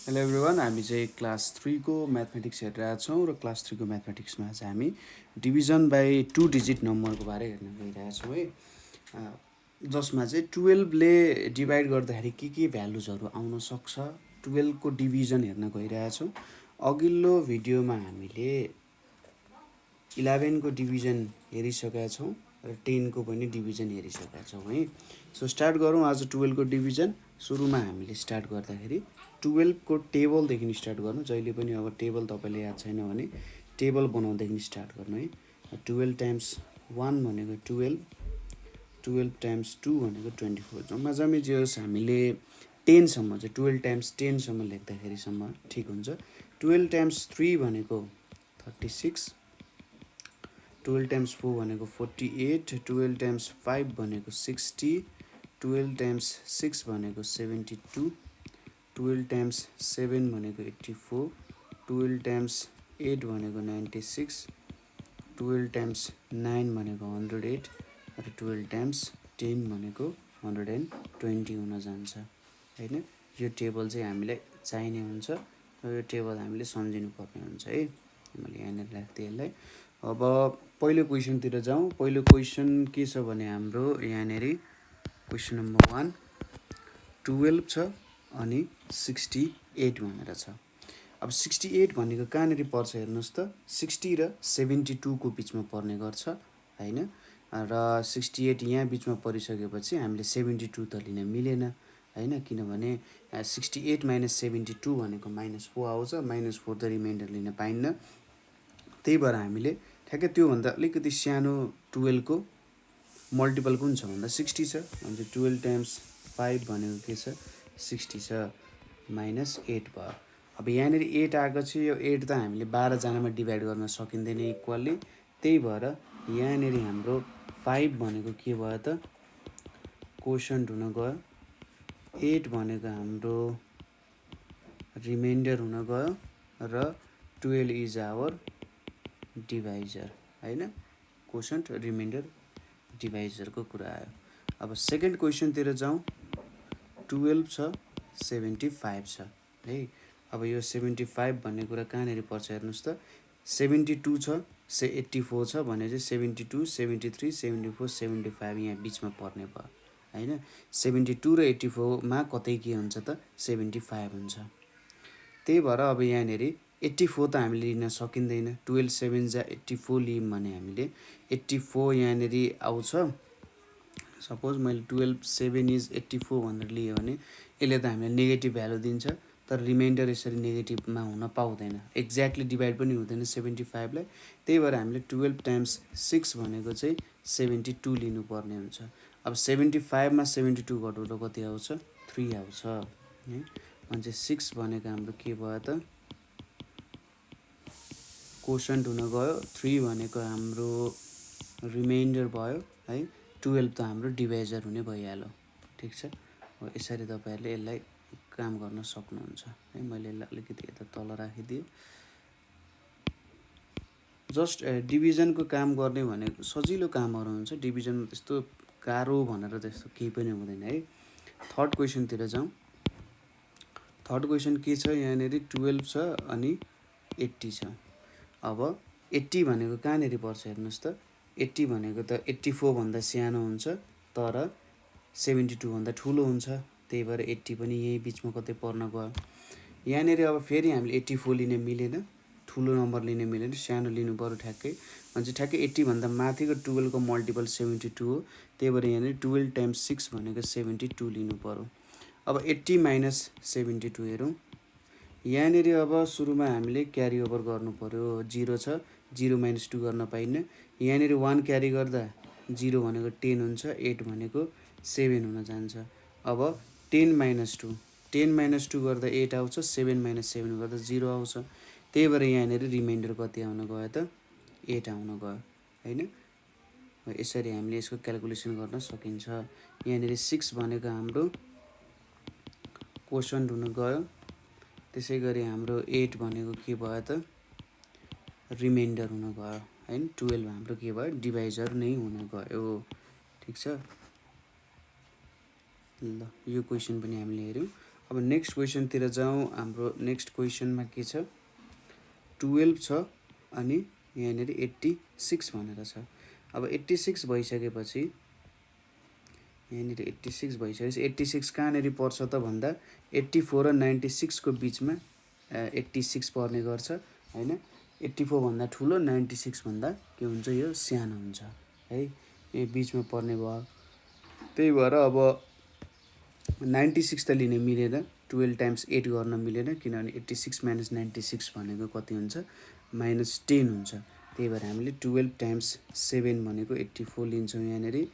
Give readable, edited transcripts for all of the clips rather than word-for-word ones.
Hello everyone, हामी चाहिँ class 3 को म्याथमेटिक्स हेरिरहेका छौँ र क्लास 3 को म्याथमेटिक्समा चाहिँ हामी डिभिजन बाई 2 डिजिट नम्बरको बारे हेर्न गइरहेछौँ है। जसमा चाहिँ 12ले डिभाइड गर्दाखेरि के भ्यालुजहरू आउन सक्छ, 12 को डिभिजन हेर्न गइरहेछौँ। अघिल्लो भिडियोमा हामीले 11 को डिभिजन हेरिसकेका छौँ र 10 को पनि डिभिजन हेरिसकेका छौँ है। सो स्टार्ट गरौँ आज 12 को डिभिजन। सुरुमा हामीले स्टार्ट गर्दाखेरि 12 को टेबलदेखि स्टार्ट गर्नु। जहिले पनि अब टेबल तपाईँले याद छैन भने टेबल बनाउँदैदेखि स्टार्ट गर्नु है। 12 टाइम्स 1 भनेको 12, 12 टाइम्स 2 भनेको 24। जम्मा जम्मी जे होस् हामीले 10सम्म चाहिँ 12 टाइम्स 10सम्म लेख्दाखेरिसम्म ठिक हुन्छ। 12 टाइम्स 3 भनेको 36, 12 टाइम्स 4 भनेको 48, 12 टाइम्स 5 भनेको 60, 12 टाइम्स 6 भनेको 72, 12 टाइम्स 7 भनेको 84, 12 टाइम्स 8 भनेको 96, 12 टाइम्स 9 भनेको 108 र 12 टाइम्स 10 भनेको 120 हुन जान्छ होइन। यो टेबल चाहिँ हामीलाई चाहिने हुन्छ र यो टेबल हामीले सम्झिनु पर्ने हुन्छ है। मैले यहाँनिर राख्थेँ यसलाई। अब पहिलो क्वेसनतिर जाउँ। पहिलो क्वेसन के छ भने हाम्रो यहाँनिर क्वेसन नम्बर 1 12 छ अनि 68 भनेर छ। अब 68 भनेको कहाँनिर पर्छ हेर्नुहोस् त, 60 र 72 को बिचमा पर्ने गर्छ होइन। र 68 यहाँ बिचमा परिसकेपछि हामीले 72 त लिन मिलेन होइन, किनभने 68 माइनस 72 भनेको -4 आउँछ। -4 त रिमाइन्डर लिन पाइन्न। त्यही भएर हामीले ठ्याक्कै त्योभन्दा अलिकति सानो 12 को मल्टिपल कुन छ भन्दा 60 छ। भने 12 टाइम्स 5 भनेको के छ, 60 छ, -8 भयो। अब यहाँनिर 8 आएको छ। यो 8 त हामीले 12जनामा डिभाइड गर्न सकिँदैन इक्वल्ली। त्यही भएर यहाँनिर हाम्रो 5 भनेको के भयो त, कोसन्ट हुन गयो। 8 भनेको हाम्रो रिमाइन्डर हुन गयो र 12 इज आवर डिभाइजर होइन। कोसन्ट रिमाइन्डर डिभाइजरको कुरा आयो। अब सेकेन्ड क्वेसनतिर जाउँ। 12 छ, 75 छ है। अब यो 75 भन्ने कुरा कहाँनिर पर्छ हेर्नुहोस् त, 72 छ, 84 छ भने चाहिँ 72, 73, 74, 75 यहाँ बिचमा पर्ने भयो होइन। 72 र 84मा कतै के हुन्छ त, 75 हुन्छ। त्यही भएर अब यहाँनिर 84 त हामीले लिन सकिँदैन। 12 7 जा 84 लियौँ भने हामीले 84 यहाँनिर आउँछ। सपोज मैले 12 7 इज 84 भनेर लिएँ भने यसले त हामीलाई नेगेटिभ भ्यालु दिन्छ, तर रिमाइन्डर यसरी नेगेटिभमा हुन पाउँदैन। एक्ज्याक्टली डिभाइड पनि हुँदैन 75लाई। त्यही भएर हामीले 12 टाइम्स 6 भनेको चाहिँ 72 लिनुपर्ने हुन्छ। अब 75मा 72 घटाउँदा कति आउँछ, 3 आउँछ है। अनि चाहिँ 6 भनेको हाम्रो के भयो त, कोसन्ट हुन गयो। 3 भनेको हाम्रो रिमाइन्डर भयो है। 12 त हाम्रो डिभाइजर हुने भइहाल्यो। ठिक छ। हो यसरी तपाईँहरूले यसलाई काम गर्न सक्नुहुन्छ है। मैले यसलाई अलिकति यता तल राखिदिएँ। जस्ट डिभिजनको काम गर्ने भनेको सजिलो कामहरू हुन्छ। डिभिजन त्यस्तो गाह्रो भनेर त्यस्तो केही पनि हुँदैन है। थर्ड क्वेसनतिर जाउँ। थर्ड क्वेसन के छ यहाँनिर, 12 छ अनि 80 छ। अब 80 भनेको कहाँनिर पर्छ हेर्नुहोस् त, 80 भनेको त 84 भन्दा सानो हुन्छ तर 72 भन्दा ठुलो हुन्छ। त्यही भएर 80 पनि यही बिचमा कतै पर्न गयो। यहाँनिर अब फेरि हामीले 84 लिन मिलेन, ठुलो नम्बर लिन मिलेन, सानो लिनु पऱ्यो ठ्याक्कै। भने ठ्याक्कै 80 भन्दा माथिको 12 को मल्टिपल 72 हो। त्यही भएर यहाँनिर 12 टाइम्स 6 भनेको 72 लिनु पऱ्यो। अब 80 माइनस 72 हेरौँ। यहाँनिर अब सुरुमा हामीले क्यारी ओभर गर्नु पऱ्यो। 0 छ, 0 माइनस 2 गर्न पाइन्न। यहाँनिर 1 क्यारी गर्दा 0 भनेको 10 हुन्छ, 8 भनेको 7 हुन जान्छ। अब 10 माइनस 2, 10 माइनस 2 गर्दा 8 आउँछ, 7 माइनस 7 गर्दा 0 आउँछ। त्यही भएर यहाँनिर रिमाइन्डर कति आउन गयो त, 8 आउन गयो होइन। यसरी हामीले यसको क्यालकुलेसन गर्न सकिन्छ। यहाँनिर 6 भनेको हाम्रो कोसन्ट हुन गयो। त्यसै गरी हाम्रो 8 भनेको के भयो त, रिमाइन्डर हुन गयो होइन। 12 हाम्रो के भयो, डिभाइजर नै हुन गयो। ठिक छ। ल यो क्वेसन पनि हामीले हेऱ्यौँ। अब नेक्स्ट क्वेसनतिर जाउँ। हाम्रो नेक्स्ट क्वेसनमा के छ, 12 छ अनि यहाँनिर 86 भनेर छ। अब 86 भइसकेपछि यहाँनिर 86 भइसकेपछि 86 कहाँनिर पर्छ त भन्दा 84 र 96 को बिचमा 86 पर्ने गर्छ हैन। 84 भन्दा ठुलो, 96 भन्दा के हुन्छ, यो सानो हुन्छ है, यो बिचमा पर्ने भयो। त्यही भएर अब 96 त लिन मिलेन, 12 टाइम्स 8 गर्न मिलेन, किनभने 86 माइनस 96 भनेको कति हुन्छ, -10 हुन्छ। त्यही भएर हामीले 12 टाइम्स 7 भनेको 84 लिन्छौँ यहाँनिर।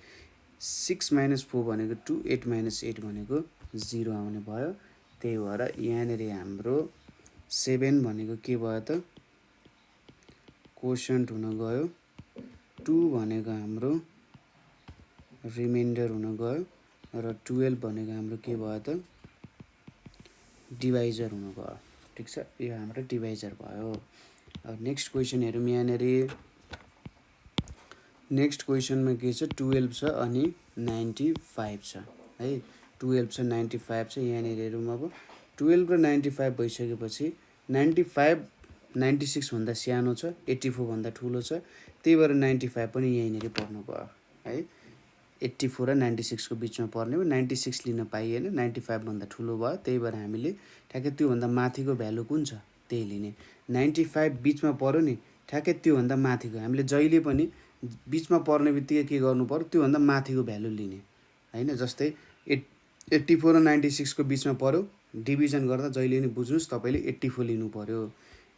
6 माइनस 4 भनेको 2, 8 माइनस 8 भनेको 0 आउने भयो। त्यही भएर यहाँनिर हाम्रो 7 भनेको के भयो त, कोशन्ट हुन गयो, 2 भनेको हाम्रो रिमाइन्डर हुन गयो, र 12 भनेको हाम्रो के भयो त, डिभाइजर हुन गयो। ठिक छ, यो हाम्रो डिभाइजर भयो। अब नेक्स्ट क्वेसन हेरौँ यहाँनिर। नेक्स्ट क्वेसनमा के छ, 12 छ अनि 95 छ है। 12 छ 95 छ, यहाँनिर हेरौँ। अब 12 र 95 भइसकेपछि 95 96 भन्दा सानो छ, 84 भन्दा ठुलो छ, त्यही भएर 95 पनि यहीँनिर पर्नु भयो है। 84 र 96 को बिचमा पर्ने भयो, 96 लिन पाइएन, 95 भन्दा ठुलो भयो। त्यही भएर हामीले ठ्याक्कै त्योभन्दा माथिको भ्यालु कुन छ त्यही लिने। 95 बिचमा पर्यो नि, ठ्याक्कै त्योभन्दा माथिको, हामीले जहिले पनि बिचमा पर्ने बित्तिकै के गर्नु पर्यो, त्योभन्दा माथिको भ्यालु लिने हैन। जस्तै 84 र 96 को बिचमा पर्यो, डिभिजन गर्दा जहिले पनि बुझ्नुहोस् तपाईँले 84 लिनु पर्यो।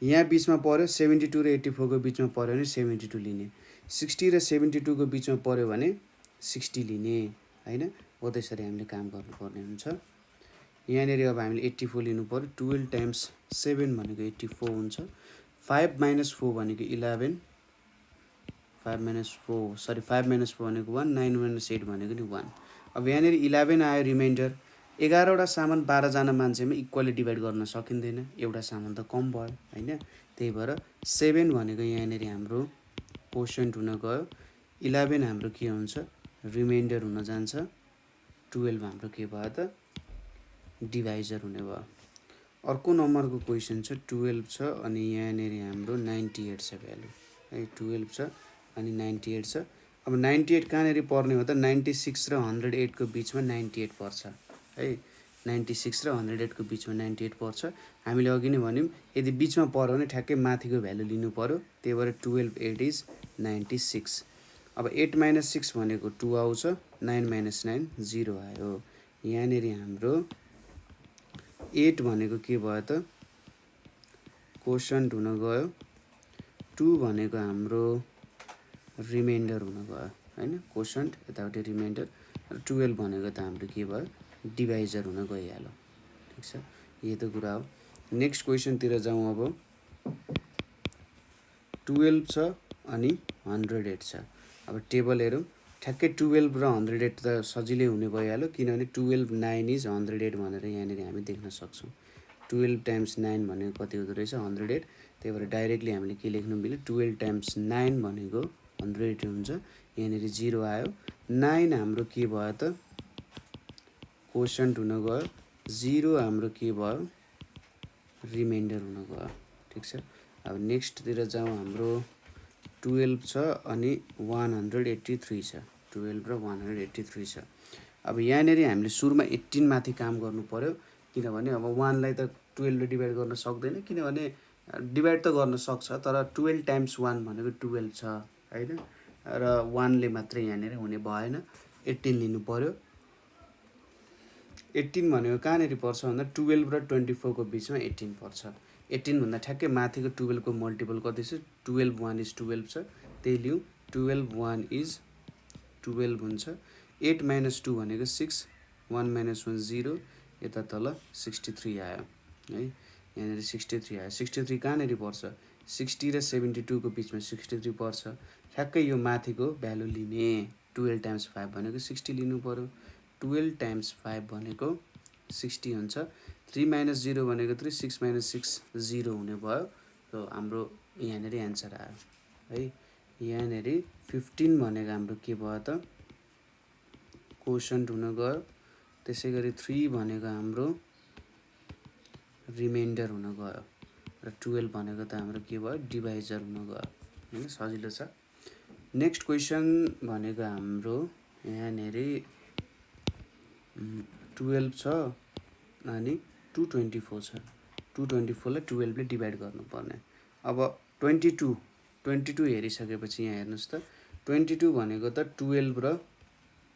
यहाँ बिचमा पर्यो 72 र 84 को बिचमा पर्यो भने 72 लिने, 60 र 72 को बिचमा पर्यो भने 60 लिने हैन। हो त्यसरी हामीले काम गर्नुपर्ने हुन्छ। यहाँनिर अब हामीले 84 लिनु पर्यो, 12 टाइम्स 7 भनेको 84 हुन्छ, 5 माइनस 4 भनेको 11, 5 माइनस 4 भनेको 1, 9 माइनस 8 भनेको नि 1। अब यहाँनिर 11 आयो रिमाइन्डर। 11वटा सामान 12जना मान्छेमा इक्वली डिभाइड गर्न सकिँदैन, एउटा सामान त कम भयो हैन। त्यही भएर 7 भनेको यहाँनिर हाम्रो कोशन्ट हुन गयो, 11 हाम्रो के हुन्छ, रिमाइन्डर हुन जान्छ, 12 हाम्रो के भयो त, डिभाइजर हुने भयो। अर्को नम्बरको क्वेसन छ, 12 छ अनि यहाँनिर हाम्रो 98 छ भ्यालु है। 12 छ अनि 98 छ। अब 98 कहाँनिर पर्ने हो त, 96 र 108 को बिचमा 98 पर्छ है। 96 र 108 को बिचमा 98 पर्छ। हामीले अघि नै भन्यौँ, यदि बिचमा पर्यो भने ठ्याक्कै माथिको भ्यालु लिनु पर्यो। त्यही भएर 12 8 इज 96। अब 8 माइनस 6 भनेको 2 आउँछ, 9 माइनस 9 0 आयो। यहाँनिर हाम्रो 8 भनेको के भयो त, कोशन्ट हुन गयो, 2 भनेको हाम्रो रिमाइन्डर हुन गयो हैन। कोशन्ट यतापट्टि रिमाइन्डर, र 12 भनेको त हाम्रो के भयो, डिभाइजर हुन गइहाल्यो। ठिक छ, यही त कुरा हो। नेक्स्ट क्वेसनतिर जाउँ। अब 12 छ अनि 108 छ। अब टेबल हेरौँ, ठ्याक्कै 12 र 108 त सजिलै हुने भइहाल्यो, किनभने 12 9 इज 108 भनेर यहाँनिर हामी देख्न सक्छौँ। 12 टाइम्स 9 भनेको कति हुँदो रहेछ, 108। त्यही भएर डाइरेक्टली हामीले के लेख्नु मिल्यो, 12 टाइम्स 9 भनेको 108 हुन्छ। यहाँनिर 0 आयो। 9 हाम्रो के भयो त, कोशन्ट हुन गयो, 0 हाम्रो के भयो, रिमाइन्डर हुन गयो। ठिक छ। अब नेक्स्टतिर जाउँ। हाम्रो 12 छ अनि 183 छ, 12 र 183 छ। अब यहाँनिर हामीले सुरुमा 18 माथि काम गर्नु पर्यो, किनभने अब 1 लाई त 12 ले डिभाइड गर्न सक्दैन, किनभने डिभाइड त गर्न सक्छ तर 12 टाइम्स 1 भनेको 12 छ हैन, र 1 ले मात्रै यहाँनिर हुने भएन, 18 लिनु पर्यो। 18 भनेको कहाँनिर पर्छ भन्दा 12 र 24 को बिचमा 18 पर्छ। 18 भन्दा ठ्याक्कै माथिको 12 को मल्टिपल कति छ, 12 1 इज 12 छ, त्यही लिउँ। 12 1 इज 12 हुन्छ। 8 माइनस 2 भनेको 6, 1 माइनस 1 0, यता तल 63 आयो है। यहाँनिर 63 आयो। 63 कहाँनिर पर्छ, 60 र 72 को बिचमा 63 पर्छ। ठ्याक्कै यो माथिको भ्यालु लिने, 12 टाइम्स 5 भनेको 60 लिनु पर्यो। 12 टाइम्स 5 भनेको 60 हुन्छ। 3 माइनस 0 भनेको 3, 6 माइनस 6 0 हुने भयो। र हाम्रो यहाँनिर एन्सर आयो है। यहाँनिर 15 भनेको हाम्रो के भयो त, कोशन्ट हुन गयो। त्यसै गरी 3 भनेको हाम्रो रिमाइन्डर हुन गयो र 12 भनेको त हाम्रो के भयो डिभाइजर हुन गयो हैन सजिलो छ। नेक्स्ट क्वेसन भनेको हाम्रो यहाँनेर 12 छ अनि 224 छ। 224 लाई 12 ले डिभाइड गर्नुपर्ने। अब 22 हेरिसकेपछि यहाँ हेर्नुहोस् त 22 भनेको त 12 र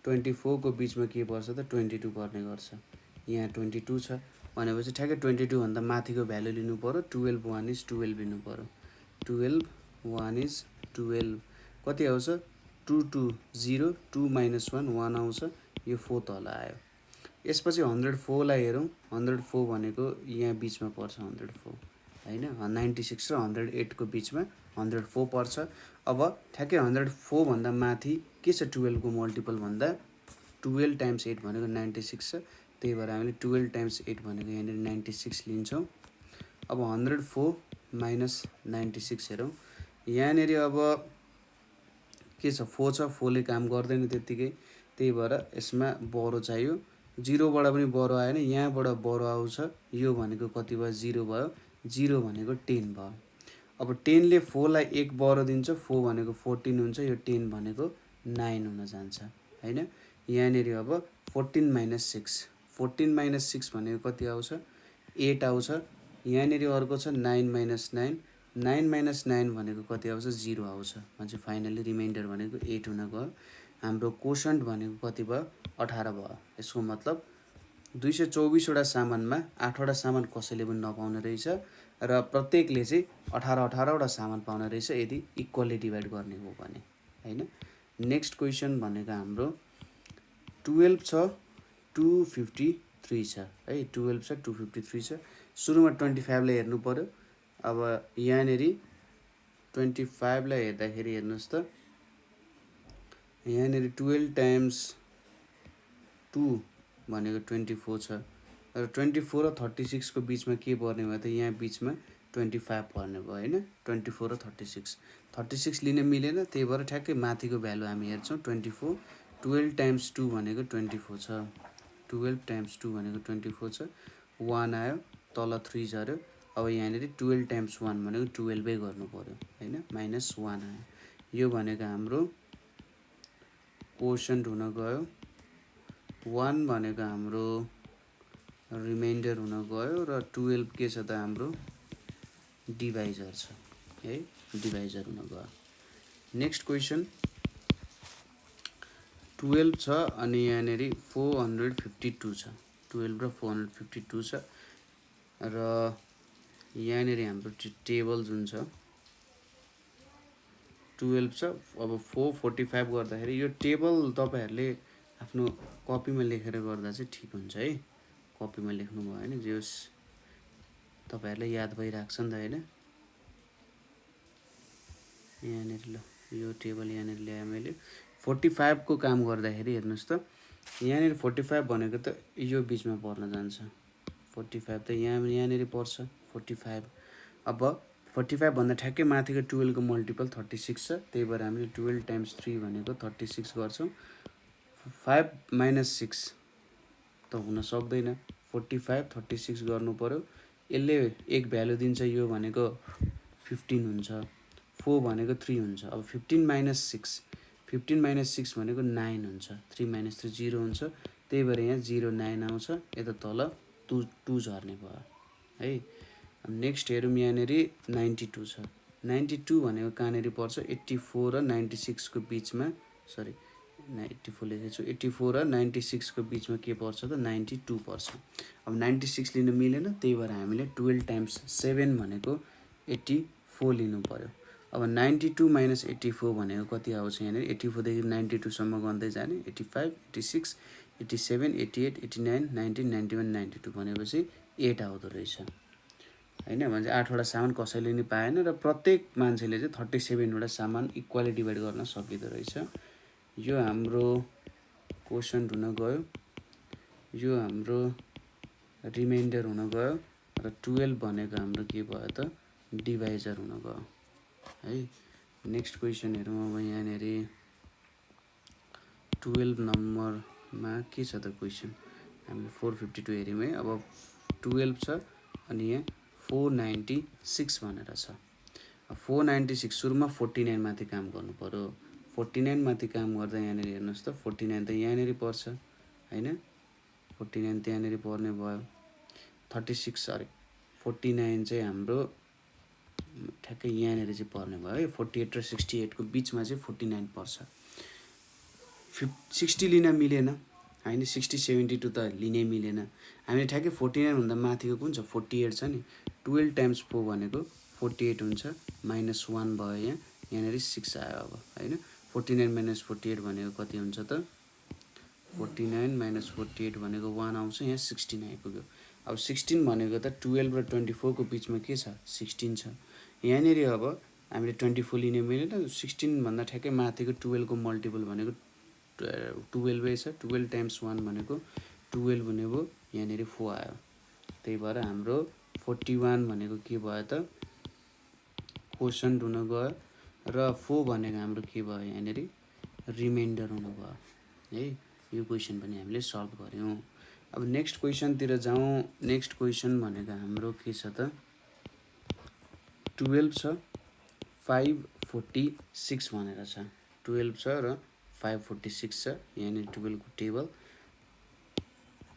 24 को बिचमा के पर्छ त 22 पर्ने गर्छ। यहाँ 22 छ भनेपछि ठ्याक्कै 22 भन्दा माथिको भ्यालु लिनु पर्यो। 12 1 इज 12 लिनु पर्यो। 12 1 इज 12 कति आउँछ 2 2 0 2 माइनस 1 1 आउँछ। यो 4 तल आयो। यसपछि 104 लाई हेरौँ। 104 भनेको यहाँ बिचमा पर्छ 104 हैन 96 र 108 को बिचमा 104 पर्छ। अब ठ्याक्कै 104 भन्दा माथि के छ 12 को मल्टिपल भन्दा 12 टाइम्स 8 भनेको 96 छ। त्यही भएर हामीले 12 टाइम्स 8 भनेको यहाँनिर 96 लिन्छौँ। अब 104 माइनस 96 हेरौँ। यहाँनिर अब के छ 4 छ 4 ले काम गर्दैन त्यतिकै। त्यही भएर यसमा बरो चाहियो। 0 बाट पनि बरो आएन यहाँबाट बरो आउँछ। यो भनेको कति भयो 0 भयो। 0 भनेको 10 भयो। अब 10 ले 4 लाई 1 बरो दिन्छ 4 भनेको 14 हुन्छ। यो 10 भनेको 9 हुन जान्छ हैन। यहाँनिर अब 14 माइनस 6 14 माइनस 6 भनेको कति आउँछ 8 आउँछ। यहाँनिर अर्को छ 9 माइनस 9 9 माइनस 9 भनेको कति आउँछ 0 आउँछ। भनेपछि फाइनली रिमाइन्डर भनेको 8 हुन गयो। हाम्रो कोसन्ट भनेको कति भयो 18 भयो। यसको मतलब 224 वटा सामानमा 8 वटा सामान कसैले पनि नपाउने रहेछ र प्रत्येकले चाहिँ 18 वटा सामान पाउने रहेछ यदि इक्वली डिभाइड गर्ने हो भने हैन। नेक्स्ट क्वेसन भनेको हाम्रो 12 छ 253 छ है 12 छ 253 छ। सुरुमा 25 लाई हेर्नु पर्यो। अब यहाँनेर 25 लाई हेर्दाखेरि हेर्नुहोस् त यहाँनेर 12 टाइम्स 2 भनेको 24 छ र 24 र 36 को बिचमा के पर्ने भयो त यहाँ बिचमा 25 पर्ने भयो हैन। 24 र 36 लिन मिलेन। त्यही भएर ठ्याक्कै माथिको भ्यालु हामी हेर्छौँ 24 12 टाइम्स 2 भनेको 24 छ। 12 टाइम्स 2 भनेको 24 छ। 1 आयो तल 3 झऱ्यो। अब यहाँनिर 12 टाइम्स 1 भनेको 12 गर्नु पर्यो हैन माइनस 1 आयो। यो भनेको हाम्रो कोसन्ट हुन गयो। 1 भनेको हाम्रो रिमाइन्डर हुन गयो र 12 के छ त हाम्रो डिभाइजर छ है डिभाइजर हुन गयो। नेक्स्ट क्वेसन 12 छ अनि यहाँनेर 452 छ। 12 र 452 छ र यहाँनेर हाम्रो टेबल जुन छ 12 छ। अब 445 गर्दाखेरि यो टेबल तपाईहरुले आफ्नो कपीमा लेखेर गर्दा चाहिँ ठिक हुन्छ है। कपीमा लेख्नु भयो हैन जे होस् तपाईहरुलाई याद भइराख्छ नि त हैन। यहाँनेर ल यो टेबल यहाँनेर ल्याए मैले 45 को काम गर्दाखेरि हेर्नुस् त यहाँनेर 45 भनेको त यो बिचमा पर्न जान्छ। 45 त यहाँनेर पर्छ 45। अब 45 भन्दा ठ्याक्कै माथिको 12 को मल्टिपल 36 छ। त्यही भएर हामीले 12 टाइम्स 3 भनेको 36 गर्छौं। 5 माइनस 6 त हुन सक्दैन। 45 36 गर्नु पर्यो। यसले एक भ्यालु दिन्छ यो भनेको 15 हुन्छ। 4 भनेको 3 हुन्छ। अब 15 माइनस 6 भनेको 9 हुन्छ। 3 माइनस 3 0 हुन्छ। त्यही भएर यहाँ 0 9 आउँछ। यता तल 2 झर्ने भयो है। नेक्स्ट हेरौँ यहाँनेर 92 छ। 92 भनेको कहाँनेर पर्छ 84 र 96 को बिचमा सरी 84 लेखेको छु 84 र 96 को बिचमा के पर्छ त 92 पर्छ। अब 96 लिन मिलेन। त्यही भएर हामीले 12 टाइम्स 7 भनेको 84 लिनु पर्यो। अब 92 माइनस 84 भनेको कति आउँछ यहाँनेर 84 देखि 92 सम्म गर्दै जाने 85 86 87 88 89 90 91 92 भनेपछि 8 आउँदो रहेछ हैन। भने 8 वटा सामान कसैले नि पाएन र प्रत्येक मान्छेले चाहिँ 37 वटा सामान इक्वली डिभाइड गर्न सकिदो रहेछ। यो हाम्रो क्वेशन हुन गयो। यो हाम्रो रिमाइन्डर हुन गयो र 12 भनेको हाम्रो के भयो त डिभाइजर हुन गयो है। नेक्स्ट क्वेशन हेरौँ। अब यहाँनेर 12 नम्बरमा के छ त क्वेशन हामीले 452 हेर्यौं है। अब 12 छ अनि यहाँ 496 भनेर छ। 496 सुरुमा 49 माथि काम गर्नु पर्यो। 49 माथि काम गर्दा यहाँनिर हेर्नुहोस् त 49 त यहाँनिर पर्छ हैन, 49 त यहाँनिर पर्ने भयो। 36 सरी 49 चाहिँ हाम्रो ठ्याक्कै यहाँनिर चाहिँ पर्ने भयो है। 48 र 68 को बिचमा चाहिँ 49 पर्छ। 60 लिन मिलेन हैन, 60 72 त लिनै मिलेन। हामीले ठ्याक्कै 49 भन्दा माथिको कुन छ 48 छ नि, 12 टाइम्स 4 भनेको 48 हुन्छ, -1 भयो यहाँनिर 6 आयो अब हैन। 49 - 48 भनेको कति हुन्छ त 49 - 48 भनेको 1 आउँछ, यहाँ 16 आइपुग्यो। अब 16 भनेको त 12 र 24 को बिचमा के छ 16 छ। यहाँनिर अब हामीले 24 लिने मिलेन, 16 भन्दा ठ्याक्कै माथिको 12 को मल्टिपल भनेको 12 छ। 12 टाइम्स 1 भनेको 12 हुने भयो, यहाँनिर 4 आयो। त्यही भएर हाम्रो 41 भनेको के भयो त क्वोशन्ट हुन गयो र 4 भनेको हाम्रो के भयो यहाँनिर रिमाइन्डर हुन गयो है। यो क्वेसन पनि हामीले सल्भ गर्यौं। अब नेक्स्ट क्वेसनतिर जाउँ। नेक्स्ट क्वेसन भनेको हाम्रो के छ त 12 छ 546 भनेर छ। 12 छ र 546 छ। यहाँनिर 12 को टेबल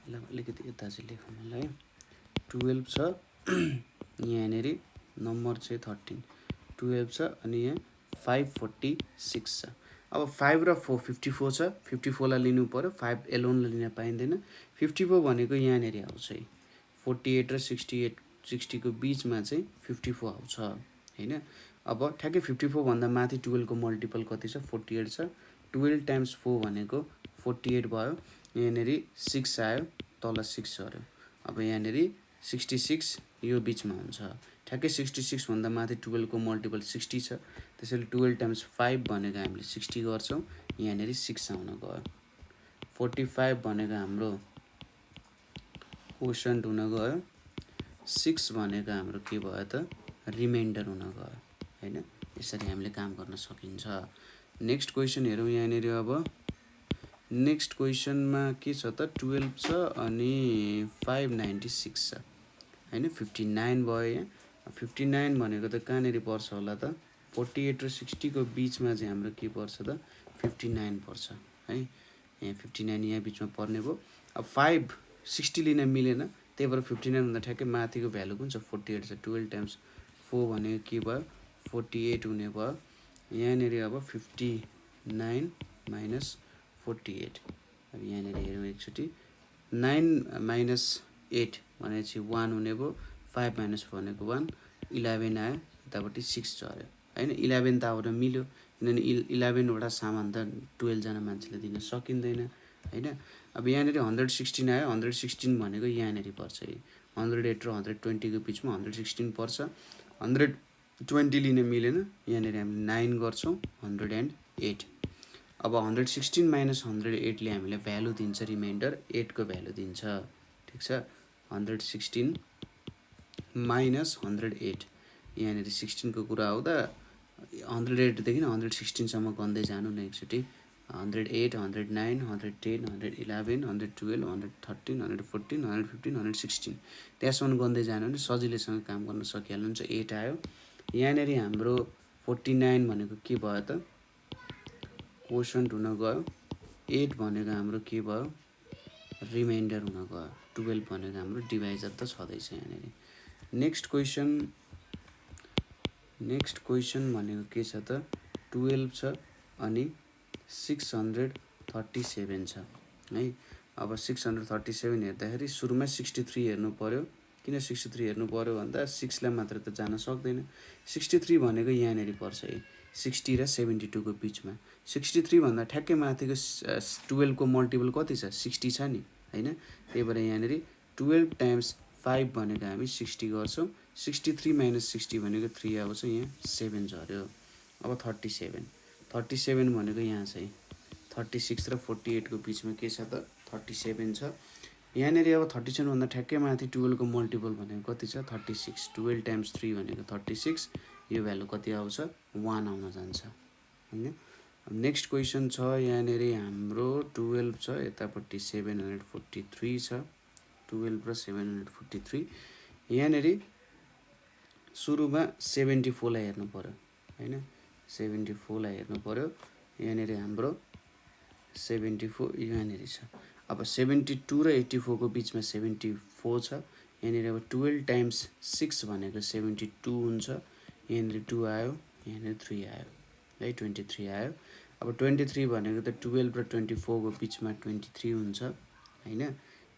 ल अलिकति यता चाहिँ लेखौँ होला है। 12 छ यहाँनिर नम्बर चाहिँ 13 12 छ अनि यहाँ 546 छ। अब 5 र 4 54 छ। 54 लाई लिनु पर्यो, 5 एलोनलाई लिन पाइँदैन। 54 भनेको यहाँनिर आउँछ है। 48 र 68 60 को बिचमा चाहिँ 54 आउँछ हैन। अब ठ्याक्कै 54 भन्दा माथि 12 को मल्टिपल कति छ 48 छ। 12 टाइम्स 4 भनेको 48 भयो, यहाँनिर 6 आयो, तल 6 झर्यो। अब यहाँनिर 66 यो बिचमा हुन्छ। ठ्याक्कै 66 भन्दा माथि 12 को मल्टिपल 60 छ। त्यसैले 12 टाइम्स 5 भनेको हामीले 60 गर्छौं, यहाँनिर 6 आउन गयो। 45 भनेको हाम्रो क्वोशन्ट हुन गयो। 6 भनेको हाम्रो के भयो त रिमाइन्डर हुन गयो हैन। यसरी हामीले काम गर्न सकिन्छ। नेक्स्ट क्वेसन हेरौँ यहाँनिर। अब नेक्स्ट क्वेसनमा के छ त 12 छ अनि 596 छ हैन। 59 भयो यहाँ। 59 भनेको त कहाँनिर पर्छ होला त 48 र 60 को बिचमा चाहिँ हाम्रो के पर्छ त 59 पर्छ है। यहाँ 59 यहाँ बिचमा पर्ने भयो। अब 560 लिन मिलेन, त्यही भएर 59 भन्दा ठ्याक्कै माथिको भ्यालु कुन छ 48 छ। 12 टाइम्स 4 भनेको के भयो 48 हुने भयो। यहाँनिर अब 59 - 48। अब यहाँनिर हेरौँ एकचोटि। 9 - 8 भनेपछि 1 हुने भयो। 5 - भनेको 1, 11 आयो, यतापट्टि 6 झर्यो हैन। 11 त आउन मिल्यो किनभने 11 वटा सामान त 12 जना मान्छेले दिन सकिँदैन हैन। अब यहाँनिर 116 आयो। 116 भनेको यहाँनिर पर्छ है। 108 र 120 को बिचमा 116 पर्छ। 120 लिन मिलेन, यहाँनिर हामी 9 गर्छौं, 108। अब 116 - 108 ले हामीले भ्यालु दिन्छ रिमाइन्डर 8 को भ्यालु दिन्छ। ठीक छ। 116 - 108 यहाँनिर 16 को कुरा आउँदा 108 देखि 116 सम्म गन्दै जानु न एकचोटि। 108 109 110 111 112 113 114 115 116 त्यहाँसम्म गन्दै जानु भने सजिलैसँग काम गर्न सकिहाल्नुहुन्छ। 8 आयो। यहाँनिर हाम्रो 49 भनेको के भयो त क्वोशन्ट हुन गयो। 8 भनेको हाम्रो के भयो रिमाइन्डर हुन गयो। 12 भनेको हाम्रो डिभाइजर त छँदैछ यहाँनिर। नेक्स्ट क्वेसन भनेको के छ त 12 छ अनि 637 छ है। अब 637 हेर्दाखेरि सुरुमा 63 हेर्नु पर्यो। किन 63 हेर्नु पर्यो भन्दा 6 लाई मात्र त जान सक्दैन। 63 भनेको यहाँनिर पर्छ है। 60 र 72 को बिचमा। 63 भन्दा ठ्याक्कै माथिको 12 को मल्टिपल कति छ 60 छ नि हैन। त्यही भएर यहाँनिर 12 टाइम्स 5 भनेको हामी 60 गर्छौं। 63 - 60 भनेको 3 आउँछ, यहाँ 7 झर्यो। अब 37 भनेको यहाँ छ है। 36 र 48 को बिचमा के छ त 37 छ। यहाँनिर अब 37 भन्दा ठ्याक्कै माथि 12 को मल्टिपल भनेको कति छ 36। 12 टाइम्स 3 भनेको 36। यो भ्यालु कति आउँछ 1 आउन जान्छ हैन। नेक्स्ट क्वेसन छ यहाँनिर हाम्रो 12 छ, यतापट्टि 743 छ। 12 र 743 यहाँनेरि सुरुमा 74 लाई हेर्नु पर्यो हैन 74 लाई हेर्नु पर्यो यहाँनेरि हाम्रो 74 यहाँनेरि छ अब 72 र 84 को बीचमा 74 छ यहाँनेरि अब 12 टाइम्स 6 भनेको 72 हुन्छ यहाँनेरि 2 आयो यहाँनेरि 3 आयो है 23 आयो अब 23 भनेको त 12 र 24 को बीचमा 23 हुन्छ हैन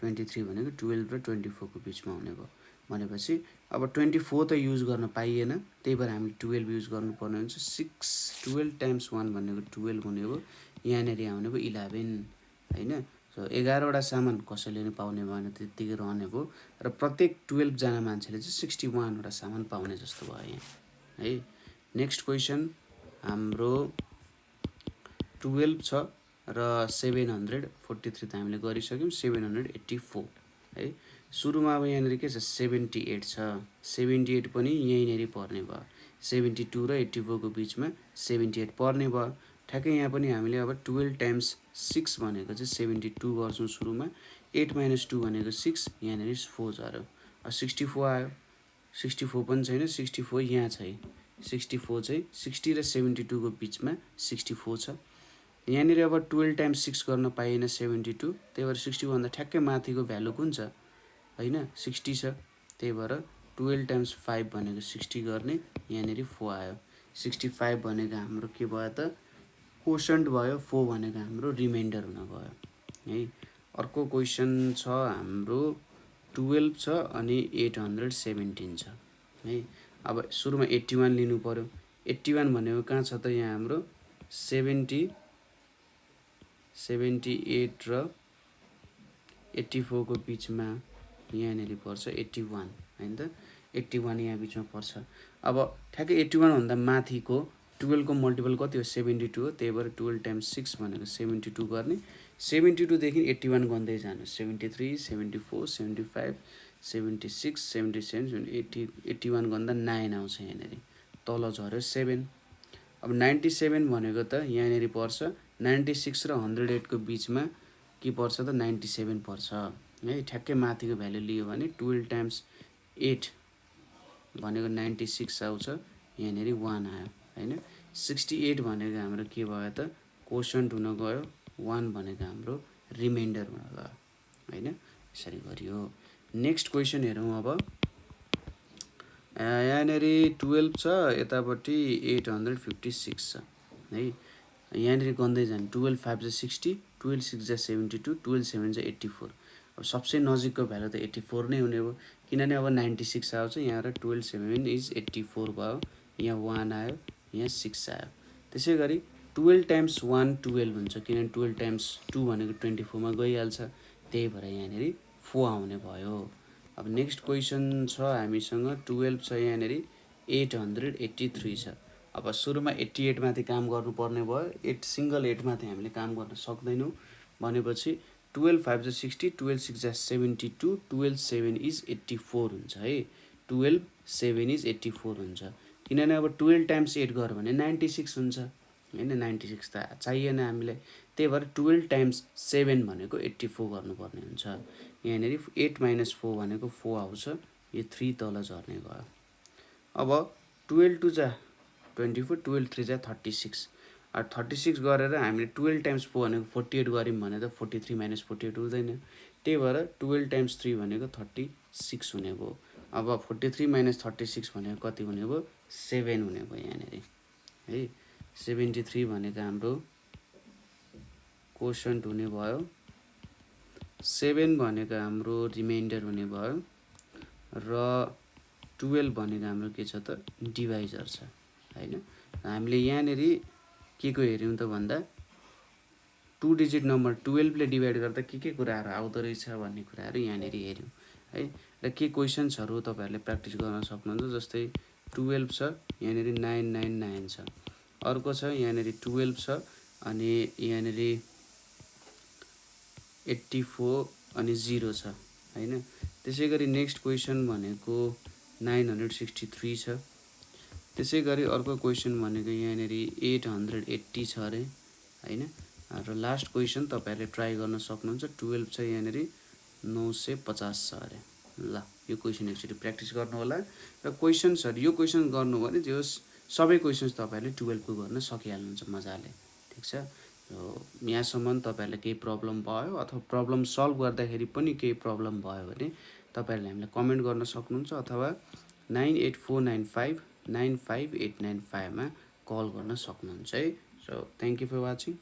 23 भनेको 12 र 24 को बीचमा हुने भयो भनेपछि अब 24 त युज गर्न पाइएन त्यही भएर हामीले 12 युज गर्नुपर्ने हुन्छ 12 टाइम्स 1 भनेको 12 हुने भयो यहाँनेरि आउने भयो 11 हैन सो 11 वटा सामान कसैले नि पाउने भएन त्यतिकै रहने भयो र प्रत्येक 12 जना मान्छेले चाहिँ 61 वटा सामान पाउने जस्तो भयो यहाँ है नेक्स्ट क्वेशन हाम्रो 12 छ र 743 त हामीले गरिसक्यौं 784 है सुरुमा अब यहाँनेरि के छ 78 छ 78 पनि यहीँनेरि पर्ने भयो 72 र 84 को बीचमा 78 पर्ने भयो ठ्याक्कै यहाँ पनि हामीले अब 12 टाइम्स 6 भनेको चाहिँ 72 गर्छौं सुरुमा 8 - 2 भनेको 6 यहाँनेरि 4 झर्यो 64 आयो 64 पनि छैन 64 यहाँ छ 64 चाहिँ 60 र 72 को बीचमा 64 छ यहाँनेरि अब 12 टाइम्स 6 गर्न पाइएन 72 त्यही भएर 60 भन्दा ठ्याक्कै माथिको भ्यालु कुन छ हैन 60 छ त्यही भएर 12 टाइम्स 5 भनेको 60 गर्ने यहाँनेरि 4 आयो 65 भनेको हाम्रो के भयो त क्वोशन्ट भयो 4 भनेको हाम्रो रिमाइन्डर हुन गयो है अर्को क्वेशन छ हाम्रो 12 छ अनि 817 छ है अब सुरुमा 81 लिनु पर्यो 81 भनेको कहाँ छ त यहाँ हाम्रो 78 र 84 को बीचमा यहाँनेरि पर्छ 81 हैन त 81 यहाँ बीचमा पर्छ अब ठ्याक्कै 81 भन्दा माथिको 12 को मल्टिपल कति हो 72 हो त्यही भएर 12 टाइम्स 6 भनेको 72 गर्ने 72 देखि 81 गर्दै जानु 73 74 75 76 77 80 81 गर्दा 9 आउँछ यहाँनेरि तल झर्यो 7 अब 97 भनेको त यहाँनेरि पर्छ 96 र 108 को बीचमा के पर्छ त 97 पर्छ है ठ्याक्कै माथिको भ्यालु लियो भने 12 टाइम्स 8 भनेको 96 आउँछ यहाँनेरि 1 आयो हैन 68 भनेको हाम्रो के भयो त क्वोशन्ट हुन गयो 1 भनेको हाम्रो रिमाइन्डर हुन गयो हैन यसरी गरियो नेक्स्ट क्वेशन हेरौं अब यहाँनेरि 12 छ यतापट्टि 856 छ है यहाँनेरि गन्दै जानु 12 5 जा 60 12 6 जा 72 12 7 जा 84 अब सबसे नजिकको भ्यालु त 84 नै हुने भयो किनभने अब 96 आउँछ यहाँ र 12 7 इज 84 भयो यहाँ 1 आयो यहाँ 6 आयो त्यसैगरी 12 टाइम्स 1 12 हुन्छ किनभने 12 टाइम्स 2 भनेको 24 मा गइहाल्छ त्यही भएर यहाँनेरि 4 आउने भयो अब नेक्स्ट क्वेशन छ हामीसँग 12 छ यहाँनेरि 883 छ अब सुरुमा 88 माथि काम गर्नुपर्ने भयो 8 सिंगल 8 माथि हामीले काम गर्न सक्दैनौं भनेपछि 12 5 जा 60 12 6 जा 72 12 7 इज 84 हुन्छ है 12 7 इज 84 हुन्छ किनभने अब 12 टाइम्स 8 गर्यो भने 96 हुन्छ हैन 96 त चाहिएन हामीलाई त्यही भएर 12 टाइम्स 7 भनेको 84 गर्नुपर्ने हुन्छ यहाँनेरि 8 - 4 भनेको 4 आउँछ यो 3 तल झर्ने भयो अब 12 2 जा 24 12 3 जा 36 अब 36 गरेर हामीले 12 टाइम्स 4 भनेको 48 गर्यौं भने त 43 - 48 हुँदैन त्यही भएर 12 टाइम्स 3 भनेको 36 हुने भयो अब 43 - 36 भनेको कति हुने भयो 7 हुने भयो यहाँनेरि है 73 भनेको हाम्रो क्वोशन्ट हुने भयो 7 भनेको हाम्रो रिमाइन्डर हुने भयो र 12 भनेको हाम्रो के छ त डिभाइजर छ हैन हामीले यहाँनेरि के को हेर्यौं त भन्दा 2 डिजिट नम्बर 12 ले डिभाइड गर्दा के कुराहरु आउँदो रहेछ भन्ने कुराहरु यहाँनेरि हेर्यौं है र के क्वेशन्सहरु तपाईहरुले प्र्याक्टिस गर्न सक्नुहुन्छ जस्तै 12 छ यहाँनेरि 999 छ अर्को छ यहाँनेरि 12 छ अनि यहाँनेरि 84 अनि 0 छ हैन त्यसैगरी नेक्स्ट क्वेशन भनेको 963 छ त्यसैगरी अर्को क्वेशन भनेको यहाँनेरि 880 छ अरे हैन र लास्ट क्वेशन तपाईहरुले ट्राई गर्न सक्नुहुन्छ 12 छ यहाँनेरि 950 छ अरे ल यो क्वेसन एकचोटि प्र्याक्टिस गर्नु होला र क्वेसन्सहरू यो क्वेसन गर्नु भने जे होस् सबै क्वेसन्स तपाईँहरूले 12 को गर्न सकिहाल्नुहुन्छ मजाले, ठिक छ। यहाँसम्म तपाईँहरूलाई केही प्रब्लम भयो अथवा प्रब्लम सल्भ गर्दाखेरि पनि केही प्रब्लम भयो भने तपाईँहरूले हामीलाई कमेन्ट गर्न सक्नुहुन्छ अथवा 9849595895 मा कल गर्न सक्नुहुन्छ है। So thank you for watching.